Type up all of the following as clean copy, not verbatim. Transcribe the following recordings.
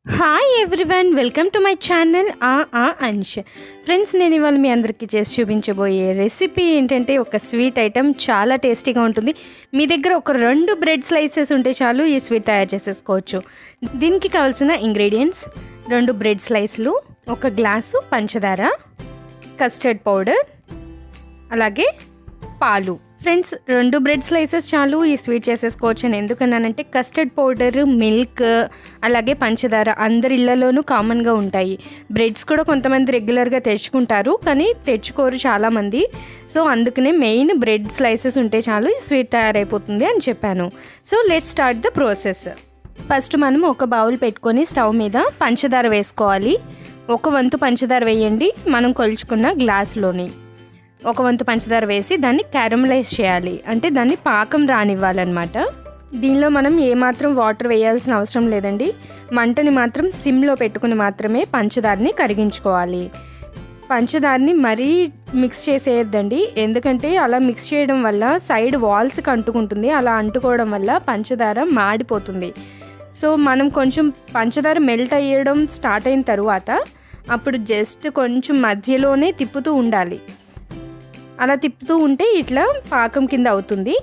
Hi everyone, welcome to my channel Ansh. Friends, నేను ఇవాళ మీ అందరికీ చేసి చూపించబోయే రెసిపీ ఏంటంటే ఒక స్వీట్ ఐటెం. చాలా టేస్టీగా ఉంటుంది. మీ దగ్గర ఒక 2 బ్రెడ్ స్లైసెస్ ఉంటే చాలు ఈ స్వీట్ తయారు చేసేసుకోవచ్చు. దీనికి కావాల్సిన ఇంగ్రీడియంట్స్: 2 బ్రెడ్ స్లైస్లు, 1 గ్లాసు పంచదార, కస్టర్డ్ పౌడర్, అలాగే పాలు. ఫ్రెండ్స్, 2 బ్రెడ్ స్లైసెస్ చాలు ఈ స్వీట్ చేసేసుకోవచ్చు. అని ఎందుకన్నానంటే కస్టర్డ్ పౌడర్, మిల్క్, అలాగే పంచదార అందరి ఇళ్లలోనూ కామన్గా ఉంటాయి. బ్రెడ్స్ కూడా కొంతమంది రెగ్యులర్గా తెచ్చుకుంటారు, కానీ తెచ్చుకోరు చాలామంది. సో అందుకనే మెయిన్ బ్రెడ్ స్లైసెస్ ఉంటే చాలు ఈ స్వీట్ తయారైపోతుంది అని చెప్పాను. So let's start the process. First మనం ఒక బౌల్ పెట్టుకొని స్టవ్ మీద పంచదార వేసుకోవాలి. 1 వంతు పంచదార వేయండి మనం కొలుచుకున్న గ్లాసులోని. 1 వంతు పంచదార వేసి దాన్ని క్యారమలైజ్ చేయాలి, అంటే దాన్ని పాకం రానివ్వాలన్నమాట. దీనిలో మనం ఏమాత్రం వాటర్ వేయాల్సిన అవసరం లేదండి. మంటని మాత్రం సిమ్లో పెట్టుకుని మాత్రమే పంచదారని కరిగించుకోవాలి. పంచదారని మరీ మిక్స్ చేసేయద్దండి, ఎందుకంటే అలా మిక్స్ చేయడం వల్ల సైడ్ వాల్స్కి అంటుకుంటుంది. అలా అంటుకోవడం వల్ల పంచదార మాడిపోతుంది. సో మనం కొంచెం పంచదార మెల్ట్ అయ్యడం స్టార్ట్ అయిన తర్వాత అప్పుడు జస్ట్ కొంచెం మధ్యలోనే తిప్పుతూ ఉండాలి. అలా తిప్పుతూ ఉంటే ఇట్లా పాకం కింద అవుతుంది.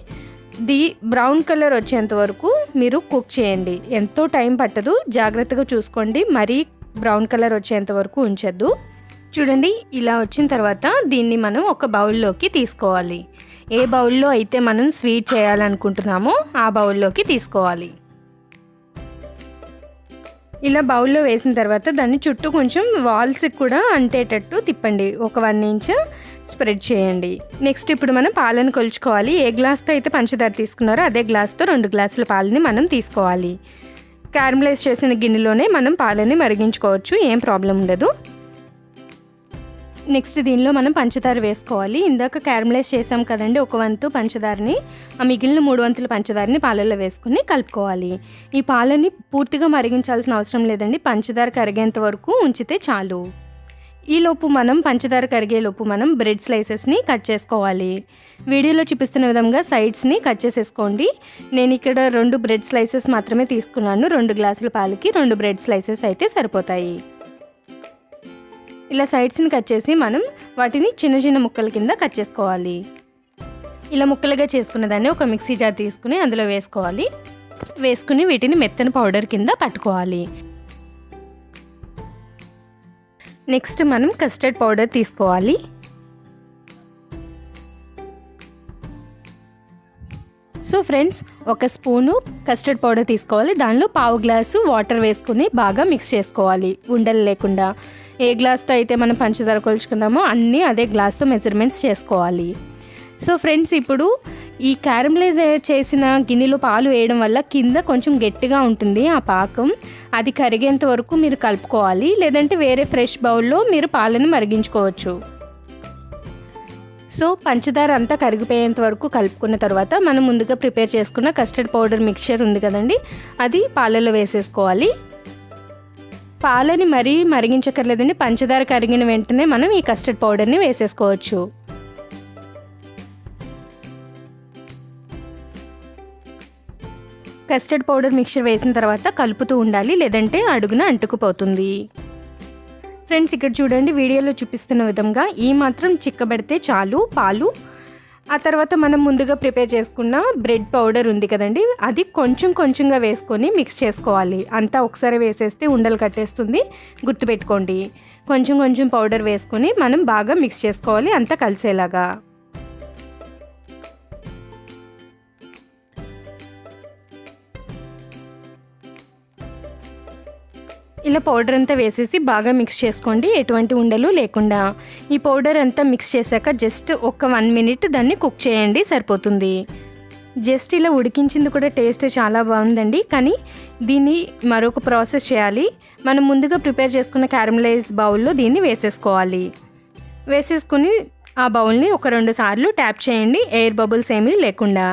బ్రౌన్ కలర్ వచ్చేంత వరకు మీరు కుక్ చేయండి. ఎంతో టైం పట్టదు, జాగ్రత్తగా చూసుకోండి. మరీ బ్రౌన్ కలర్ వచ్చేంత వరకు ఉంచొద్దు. చూడండి, ఇలా వచ్చిన తర్వాత దీన్ని మనం ఒక బౌల్లోకి తీసుకోవాలి. ఏ బౌల్లో అయితే మనం స్వీట్ చేయాలనుకుంటున్నామో ఆ బౌల్లోకి తీసుకోవాలి. ఇలా బౌల్లో వేసిన తర్వాత దాన్ని చుట్టూ కొంచెం వాల్స్కి కూడా అంటేటట్టు తిప్పండి. ఒక 1 ఇంచ్ స్ప్రెడ్ చేయండి. నెక్స్ట్ ఇప్పుడు మనం పాలను కొలుచుకోవాలి. ఏ గ్లాస్తో అయితే పంచదార తీసుకున్నారో అదే గ్లాస్తో 2 గ్లాసుల పాలని మనం తీసుకోవాలి. క్యారమలైజ్ చేసిన గిన్నెలోనే మనం పాలని మరిగించుకోవచ్చు, ఏం ప్రాబ్లం ఉండదు. నెక్స్ట్ దీనిలో మనం పంచదార వేసుకోవాలి. ఇందాక క్యారమలైజ్ చేసాం కదండి 1 వంతు పంచదారని, ఆ మిగిలిన 3 వంతుల పంచదారని పాలల్లో వేసుకుని కలుపుకోవాలి. ఈ పాలని పూర్తిగా మరిగించాల్సిన అవసరం లేదండి, పంచదార కరిగేంత వరకు ఉంచితే చాలు. ఈలోపు మనం పంచదార కరిగేలోపు మనం బ్రెడ్ స్లైసెస్ని కట్ చేసుకోవాలి. వీడియోలో చూపిస్తున్న విధంగా సైడ్స్ని కట్ చేసేసుకోండి. నేను ఇక్కడ 2 బ్రెడ్ స్లైసెస్ మాత్రమే తీసుకున్నాను. 2 గ్లాసుల పాలకి 2 బ్రెడ్ స్లైసెస్ అయితే సరిపోతాయి. ఇలా సైడ్స్ని కట్ చేసి మనం వాటిని చిన్న చిన్న ముక్కల కింద కట్ చేసుకోవాలి. ఇలా ముక్కలుగా చేసుకున్న దాన్ని ఒక మిక్సీ జార్ తీసుకుని అందులో వేసుకుని వీటిని మెత్తని పౌడర్ కింద పట్టుకోవాలి. నెక్స్ట్ మనం కస్టర్డ్ పౌడర్ తీసుకోవాలి. So friends, 1 spoon custard powder తీసుకోవాలి. దానిలో 1/2 గ్లాసు వాటర్ వేసుకుని బాగా మిక్స్ చేసుకోవాలి, ఉండలు లేకుండా. ఏ గ్లాస్తో అయితే మనం పంచదార కొలుచుకున్నామో అన్నీ అదే గ్లాస్తో మెజర్మెంట్స్ చేసుకోవాలి. సో ఫ్రెండ్స్, ఇప్పుడు ఈ క్యారమలైజ్ చేసిన గిన్నెలో పాలు వేయడం వల్ల కింద కొంచెం గట్టిగా ఉంటుంది ఆ పాకం. అది కరిగేంత వరకు మీరు కలుపుకోవాలి, లేదంటే వేరే ఫ్రెష్ బౌల్లో మీరు పాలను మరిగించుకోవచ్చు. సో పంచదార అంతా కరిగిపోయేంత వరకు కలుపుకున్న తర్వాత మనం ముందుగా ప్రిపేర్ చేసుకున్న కస్టర్డ్ పౌడర్ మిక్చర్ ఉంది కదండి, అది పాలలో వేసేసుకోవాలి. పాలని మరీ మరిగించక్కర్లేదండి, పంచదార కరిగిన వెంటనే మనం ఈ కస్టర్డ్ పౌడర్ని వేసేసుకోవచ్చు. కస్టర్డ్ పౌడర్ మిక్చర్ వేసిన తర్వాత కలుపుతూ ఉండాలి, లేదంటే అడుగున అంటుకుపోతుంది. ఫ్రెండ్స్, ఇక్కడ చూడండి, వీడియోలో చూపిస్తున్న విధంగా ఈ మాత్రం చిక్కబెడితే చాలు పాలు. ఆ తర్వాత మనం ముందుగా ప్రిపేర్ చేసుకున్న బ్రెడ్ పౌడర్ ఉంది కదండి, అది కొంచెం కొంచెంగా వేసుకొని మిక్స్ చేసుకోవాలి. అంతా ఒకసారి వేసేస్తే ఉండలు కట్టేస్తుంది, గుర్తుపెట్టుకోండి. కొంచెం కొంచెం పౌడర్ వేసుకొని మనం బాగా మిక్స్ చేసుకోవాలి, అంతా కలిసేలాగా. ఇలా పౌడర్ అంతా వేసేసి బాగా మిక్స్ చేసుకోండి, ఎటువంటి ఉండలు లేకుండా. ఈ పౌడర్ అంతా మిక్స్ చేశాక జస్ట్ ఒక 1 మినిట్ దాన్ని కుక్ చేయండి, సరిపోతుంది. జస్ట్ ఇలా ఉడికించింది కూడా టేస్ట్ చాలా బాగుందండి, కానీ దీన్ని మరొక ప్రాసెస్ చేయాలి. మనం ముందుగా ప్రిపేర్ చేసుకున్న క్యారమలైజ్ బౌల్లో దీన్ని వేసేసుకుని ఆ బౌల్ని ఒక 2 సార్లు ట్యాప్ చేయండి, ఎయిర్ బబుల్స్ ఏమీ లేకుండా.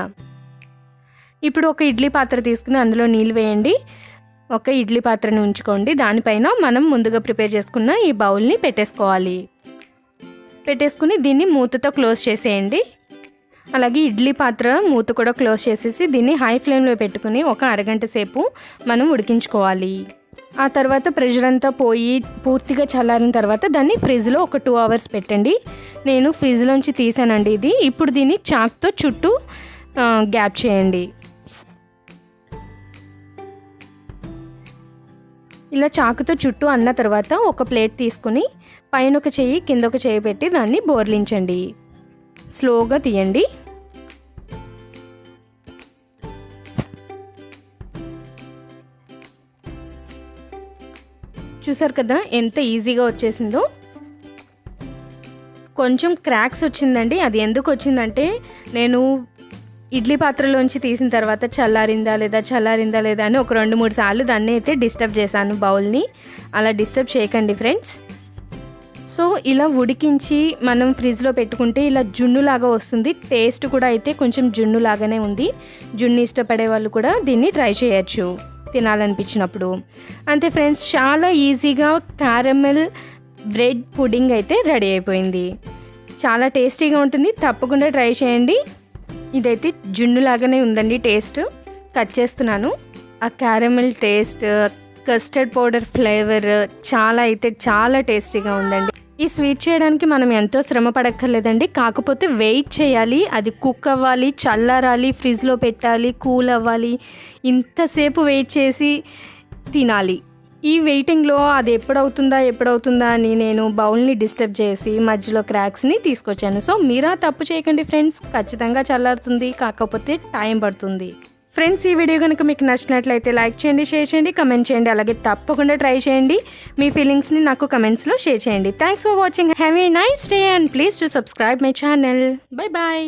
ఇప్పుడు ఒక ఇడ్లీ పాత్ర తీసుకుని అందులో నీళ్ళు వేయండి. ఒక ఇడ్లీ పాత్రను ఉంచుకోండి, దానిపైన మనం ముందుగా ప్రిపేర్ చేసుకున్న ఈ బౌల్ని పెట్టేసుకుని దీన్ని మూతతో క్లోజ్ చేసేయండి. అలాగే ఇడ్లీ పాత్ర మూత కూడా క్లోజ్ చేసేసి దీన్ని హై ఫ్లేమ్లో పెట్టుకుని ఒక అరగంట సేపు మనం ఉడికించుకోవాలి. ఆ తర్వాత ప్రెషర్ అంతా పోయి పూర్తిగా చల్లారిన తర్వాత దాన్ని ఫ్రిడ్జ్లో ఒక 2 అవర్స్ పెట్టండి. నేను ఫ్రిడ్జ్లోంచి తీసానండి ఇది. ఇప్పుడు దీన్ని చాక్తో చుట్టూ గ్యాప్ చేయండి. ఇలా చాకుతో చుట్టూ అన్న తర్వాత ఒక ప్లేట్ తీసుకుని పైన ఒక చెయ్యి కింద ఒక చెయ్యి పెట్టి దాన్ని బోర్లించండి. స్లోగా తీయండి. చూసారు కదా ఎంత ఈజీగా వచ్చేసిందో. కొంచెం క్రాక్స్ వచ్చిందండి. అది ఎందుకు వచ్చిందంటే నేను ఇడ్లీ పాత్రలోంచి తీసిన తర్వాత చల్లారిందా లేదా అని ఒక 2-3 సార్లు దాన్ని అయితే డిస్టర్బ్ చేశాను బౌల్ని. అలా డిస్టర్బ్ చేయకండి ఫ్రెండ్స్. సో ఇలా ఉడికించి మనం ఫ్రిడ్జ్లో పెట్టుకుంటే ఇలా జున్నులాగా వస్తుంది. టేస్ట్ కూడా అయితే కొంచెం జున్నులాగానే ఉంది. జున్ను ఇష్టపడే వాళ్ళు కూడా దీన్ని ట్రై చేయొచ్చు తినాలనిపించినప్పుడు. అంతే ఫ్రెండ్స్, చాలా ఈజీగా క్యారమెల్ బ్రెడ్ పుడింగ్ అయితే రెడీ అయిపోయింది. చాలా టేస్టీగా ఉంటుంది. తప్పకుండా ట్రై చేయండి. ఇదైతే జున్ను లాగానే ఉందండి. టేస్ట్ కట్ చేస్తున్నాను. ఆ caramel taste, custard powder flavour చాలా టేస్టీగా ఉందండి. ఈ స్వీట్ చేయడానికి మనం ఎంతో శ్రమ పడక్కర్లేదండి. కాకపోతే వెయిట్ చేయాలి. అది కుక్ అవ్వాలి, చల్లారాలి, ఫ్రిడ్జ్లో పెట్టాలి, కూల్ అవ్వాలి. ఇంతసేపు వెయిట్ చేసి తినాలి. ఈ వెయిటింగ్లో అది ఎప్పుడవుతుందా అని నేను బౌల్ని డిస్టర్బ్ చేసి మధ్యలో క్రాక్స్ని తీసుకొచ్చాను. సో మీరు తప్పు చేయకండి ఫ్రెండ్స్. ఖచ్చితంగా చల్లారుతుంది, కాకపోతే టైం పడుతుంది. ఫ్రెండ్స్, ఈ వీడియో కనుక మీకు నచ్చినట్లయితే లైక్ చేయండి, షేర్ చేయండి, కమెంట్ చేయండి. అలాగే తప్పకుండా ట్రై చేయండి. మీ ఫీలింగ్స్ని నాకు కమెంట్స్లో షేర్ చేయండి. Thanks for watching. Have a nice day and please to subscribe my channel. Bye bye.